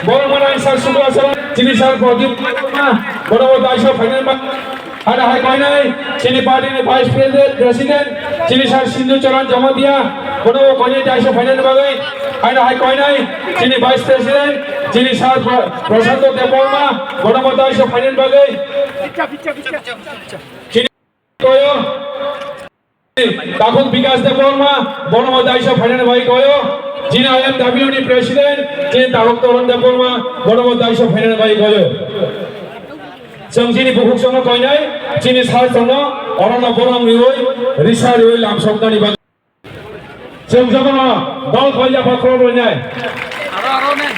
বড়মানা sir Shukla sir চিনি sir প্রদীপ বড় বড় দায়িত্ব ফাইনাল হারা হাই কয় নাই চিনি পার্টির ভাইস প্রেসিডেন্ট চিনি স্যার সিন্ধু চরণ জমা দিয়া বড় বড় কয় দায়িত্ব ফাইনাল বাগাই হারা হাই কয় নাই চিনি ভাইস প্রেসিডেন্ট চিনি স্যার প্রশান্ত দেববর্মা বড় বড় দায়িত্ব ফাইনাল বাগাই চিনি কয় তখন বিকাশ দেববর্মা বড় বড় দায়িত্ব ফাইনাল বাগাই কয় যিনি আইএমডব্লিউডি প্রেসিডেন্ট যিনি তারক তরুণ দেববর্মা বড় বড় দায়িত্ব ফাইনাল বাগাই কয় जों जिनि बुहुक संग कयनाय जिनि सार संग अरण्य बरम रिवै रिसा रिवै लामसंदानि बागै जों जगन दल खयला बाख्र रयनाय आरो ने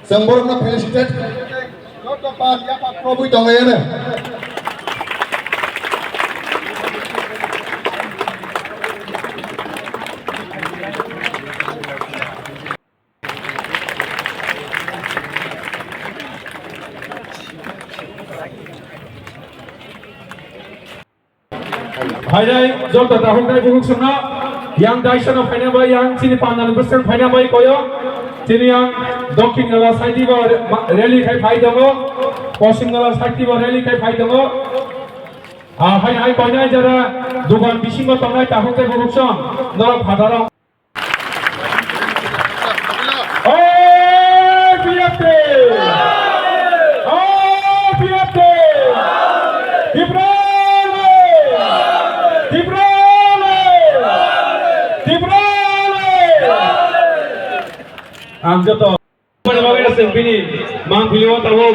Sempurna felicitate Dr. Pak ya Pak Prabu dong ya ne Hai dai jom ta tahun dai buhuk sungna yang daisana final bai yang sini 95% final bai koyo sini yang দক্ষিণ গলা সাইডি বা রেলি খাই ফাই দেব পশ্চিম গলা সাইডি বা rally খাই phi দেব high high কয়নাই যারা দুগান বিশিঙ্গ তংনাই তাহতে বুকসম নরক ভাদারা ও বিয়াতে ও বিয়াতে দিব্রালে দিব্রালে দিব্রালে আমজত Sempini, mang beliau tahu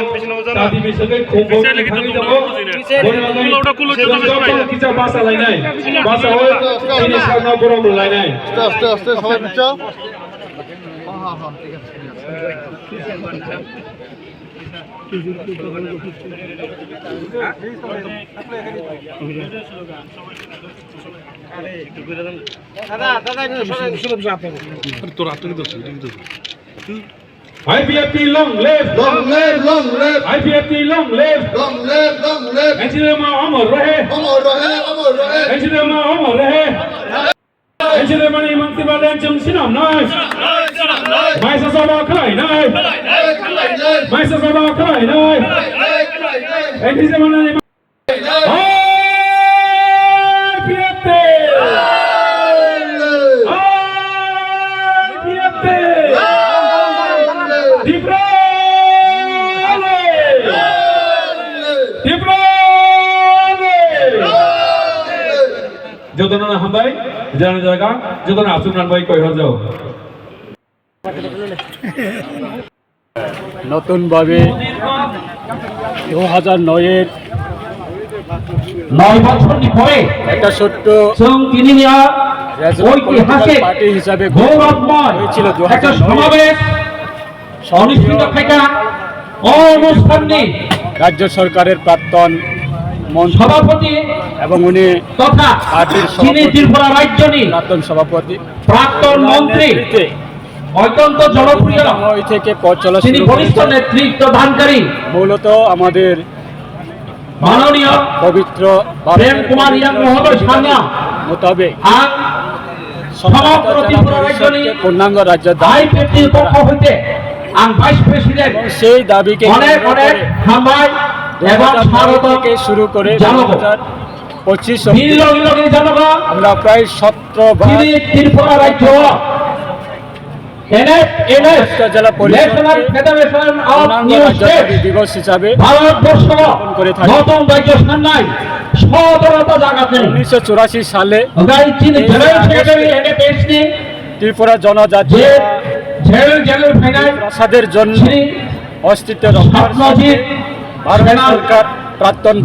tadi misalnya kumpul kami tahu boleh lagi kita bahasa lainnya bahasa ini sangat kurang lainnya. Stop, sampai bicara. IPFT long live, Long live, long live, IPFT long live, long live, long live. Engineer Ma Amar Rahe, Amar rahe, amar rahe. Engineer Ma Amar Rahe, Engineer Mani Mangti Badan Chung Sinam Nai, Maisa Sabah Khai Nai, Maisa Sabah Khai Nai, Engineer Mani IPFT, IPFT. Jodoh na hambai, jangan jaga, jodoh na asunan baik kau hajau. নতুন ভাবে 2009 বছর পরে একটা ছোট্ট ঐতিহাসিক party হিসাবে গৌরবময় হয়েছিল একটা সমাবেশ অনুষ্ঠিত থেকে অনুষ্ঠানে রাজ্য সরকারের প্রাক্তন সভাপতি এবং উনি তথা পার্টির ত্রিপুরা রাজ্যনি প্রাক্তন সভাপতি প্রাক্তন মন্ত্রী অত্যন্ত জনপ্রিয় ওই থেকে পথ চলা তিনি শুরু বলিষ্ঠ নেতৃত্ব দানকারী মূলত আমাদের মাননীয় পবিত্র প্রেম কুমার ইয়াং মহোদয় সামনা মোতাবেক সমগ্র ত্রিপুরা রাজ্যনি পূর্ণাঙ্গ রাজ্য আইপিএফটির পক্ষ হইতে ভাইস প্রেসিডেন্ট সেই দাবিকে অনেক অনেক হামবাই এবং থেকে শুরু করে 2025 আমরা প্রায় 17 ত্রিপুরা রাজ্য জেলা দিবস হিসাবে ভারতবর্ষ করে থাকি। নতুন রাজ্য সান্নাই সদরতা জাগাতে 1984 সালে ত্রিপুরা জনজাতি প্রসাদের জন্য অস্তিত্ব রক্ষার ভারত সরকার প্রাক্তন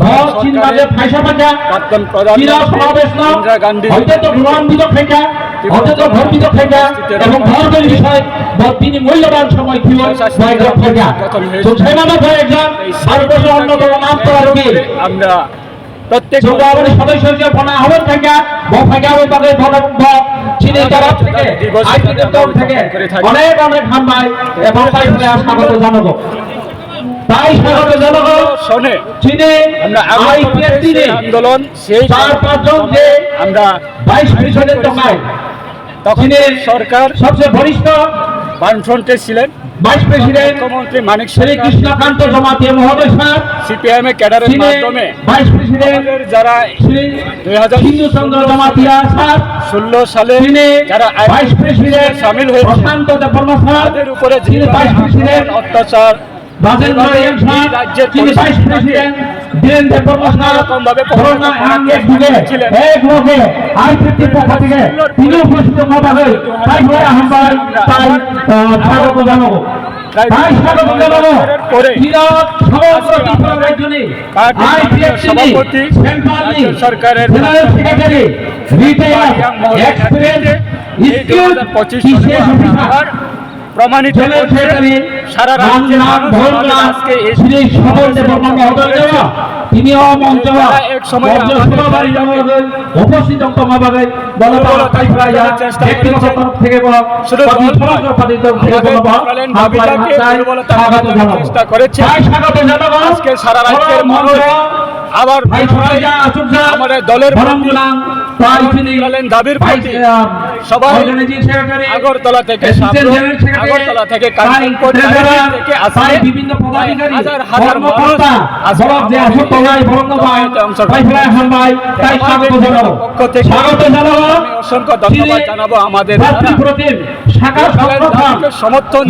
প্রাক্তন প্রধান ইন্দিরা গান্ধী তিনি মূল্যবান সময় আমরা প্রত্যেক যুবদলের সদস্য হিসেবে বনা আহ্বান থেকে বফাগাবে তাদের ধন্যবাদ চিনি তরফ থেকে আইপিএর তরফ থেকে অনেক অনেক হামবাই এবং তাই স্বাগত জানাবো। তাই স্বাগত জানাবো শোনে চিনি আমরা আইপিএর দিনে আন্দোলন সেই 4-5 জন যে আমরা 22% টকায় তখন সরকার সবচেয়ে বরিষ্ঠ বামফ্রন্টে ছিলেন ভাইস প্রেসিডেন্ট মুখ্যমন্ত্রী মানিক শ্রী সরকার কৃষ্ণকান্ত জমাতিয়া মহোদয় স্যার, সিপিআইএম এর ক্যাডারের তিনি মাধ্যমে ভাইস প্রেসিডেন্ট আমাদের যারা শ্রী 2016 হিন্দু চন্দ্র জমাতিয়া স্যার, সালে তিনি যারা ভাইস প্রেসিডেন্ট সামিল হয়েছে প্রশান্ত দেববর্মা স্যার, তাদের উপরে তিনি যেভাবে ভাইস প্রেসিডেন্ট অত্যাচার রাজেন্দ্র রিয়াং স্যার, রাজ্যের তিনি vice president Biren Debbarma sir, রকমভাবে করোনা আঙ্গের যুগে এক লোকে আইপিএর পক্ষ থেকে তিনি উপস্থিত হবেন। তাই বলে আহ্বান তাই স্বাগত জানাবো। তাই স্বাগত জানাবো বিরাট সমগ্র ত্রিপুরা রাজ্যে আইপিএফ সভাপতি, সেন্ট্রালি রাজ্য সরকারের general secretary retire experience skill বিশেষ অফিসার প্রমাণিত জেনারেল সেক্রেটারি সারা রাজ্যের মানুষ আমাদের আজকে এই শ্রী সবল দেববর্মা মহোদয় দেওয়া তিনিও মঞ্চ এক সময় সভাবাড়ি জানাবেন উপস্থিত অঙ্কমাভাবে বলবান তাই প্রায়া ব্যক্তিগত তরফ থেকে শুধু সমগ্র পার্টির তরফ থেকে বলবান স্বাগত জানাবো। চেষ্টা করেছে তাই স্বাগত জানাবো। আজকে সারা রাজ্যের মানুষ আবার ভাই সরাইয়া আসুক স্যার, আমাদের দলের বরং গুলাম তাই তিনি দাবির প্রতি সবাই অর্গানাইজিং সেক্রেটারি আগরতলা থেকে অ্যাসিস্ট্যান্ট জেনারেল সেক্রেটারি, আগরতলা থেকে তাই কাঞ্চনপুর ট্রেজারার, থেকে তাই বিভিন্ন পদাধিকারী হাজার হাজার কর্মকর্তা আজকে বরং যে আসুক তলায় বরং ভাই ভাই ফেলায় হান ভাই তাই স্বাগত জানাবো। পক্ষ থেকে স্বাগত জানাবো। আমি অসংখ্য ধন্যবাদ জানাবো আমাদের ভাতৃপ্রতিম শাখা সংগঠন সমর্থন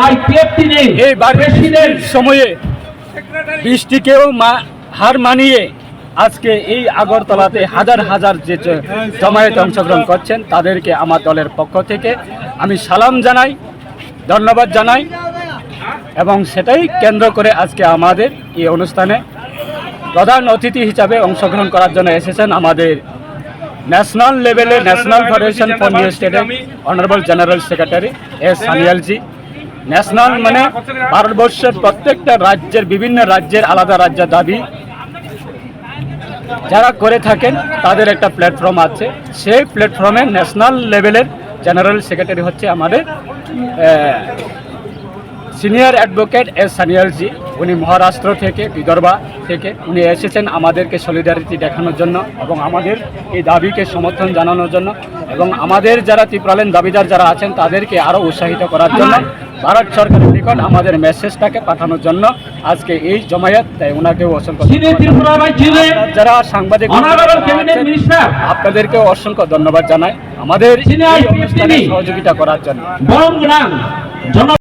আইপিএফ তিনি এই প্রেসিডেন্ট সময়ে বৃষ্টিকেও হার মানিয়ে আজকে এই আগরতলাতে হাজার হাজার যে জমায়েতে অংশগ্রহণ করছেন তাদেরকে আমার দলের পক্ষ থেকে আমি সালাম জানাই, ধন্যবাদ জানাই এবং সেটাই কেন্দ্র করে আজকে আমাদের এই অনুষ্ঠানে প্রধান অতিথি হিসাবে অংশগ্রহণ করার জন্য এসেছেন আমাদের ন্যাশনাল লেভেলে ন্যাশনাল ফেডারেশন ফর নিউ স্টেটের অনারেবল জেনারেল সেক্রেটারি এস সানিয়ালজি। ন্যাশনাল মানে ভারতবর্ষের প্রত্যেকটা রাজ্যের বিভিন্ন রাজ্যের আলাদা রাজ্য দাবি যারা করে থাকেন তাদের একটা প্ল্যাটফর্ম আছে, সেই প্ল্যাটফর্মে ন্যাশনাল লেভেলের জেনারেল সেক্রেটারি হচ্ছে আমাদের সিনিয়র অ্যাডভোকেট এস সানিয়ালজি। উনি মহারাষ্ট্র থেকে বিদর্ভা থেকে উনি এসেছেন আমাদেরকে সলিডারিটি দেখানোর জন্য এবং আমাদের এই দাবিকে সমর্থন জানানোর জন্য এবং আমাদের যারা ত্রিপুরালেন দাবিদার যারা আছেন তাদেরকে আরও উৎসাহিত করার জন্য ভারত সরকারের নিকট আমাদের মেসেজটাকে পাঠানোর জন্য আজকে এই জমায়েত। তাই ওনাকেও অসংখ্য যারা সাংবাদিক আপনাদেরকেও অসংখ্য ধন্যবাদ জানাই আমাদের এই অনুষ্ঠানে সহযোগিতা করার জন্য।